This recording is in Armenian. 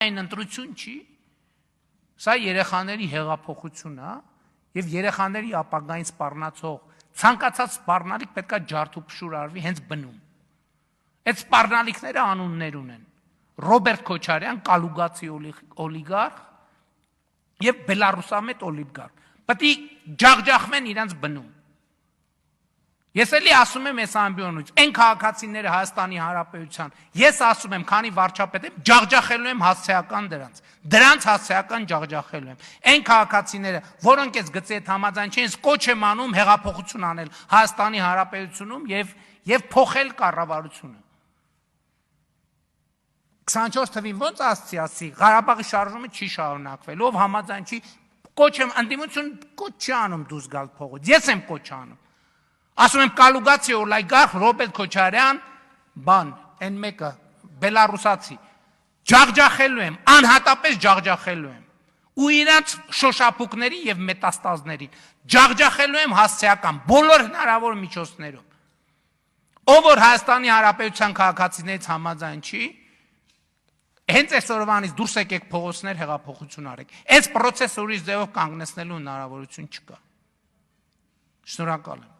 Այն ընտրություն չի, սա երեխաների հեղափոխություն է եւ երեխաների ապագային սպառնացող ցանկացած սպառնալիք պետքա ջարդու փշուր արվի հենց բնում։ Այդ սպառնալիքները անուններ ունեն։ Ռոբերտ Քոչարյան, կալուգացի օլիգարխ եւ բելարուսամետ օլիգարխ։ Պետք է ջախջախվեն իրենց բնում։ Ես էլի ասում եմ այս ամբիոնից, այն քաղաքացիները Հայաստանի Հանրապետության, ես ասում եմ, քանի վարչապետ եմ, ջախջախելու եմ հասցեական դրանց հասցեական ջախջախելու եմ։ Այն քաղաքացիները, որոնք այս գծի հետ համաձայն չեն, կոչ եմ անում հեղափոխություն անել Հայաստանի Հանրապետությունում եւ փոխել կառավարությունը։ 24 թվին ոնց ասացի, Ղարաբաղի շարժումը չի շարունակվել, ով համաձայն չի, կոչ եմ, ընդդիմություն կոչ չի անում դուրս գալ փողոց, ես եմ կոչ անում։ Ասում եմ կալուգացի օլիգարխ Ռոբերտ Քոչարյան, այն մեկը բելարուսացի, ջախջախելու եմ, անհատապես ջախջախելու եմ, ու իրանց շոշափուկների եւ մետաստազներին, ջախջախելու եմ հասցեական, բոլոր հնարավոր միջոցներով, ով որ Հայաստանի Հանրապետության քաղաքացիներից համաձայն չի, հենց այսօրվանից դուրս եկեք փողոցներ հեղափոխություն արեք, այս պրոցեսը ուրիշ ձևով կանգնեցնելու հնարավորություն չկա, շնորհակալ եմ։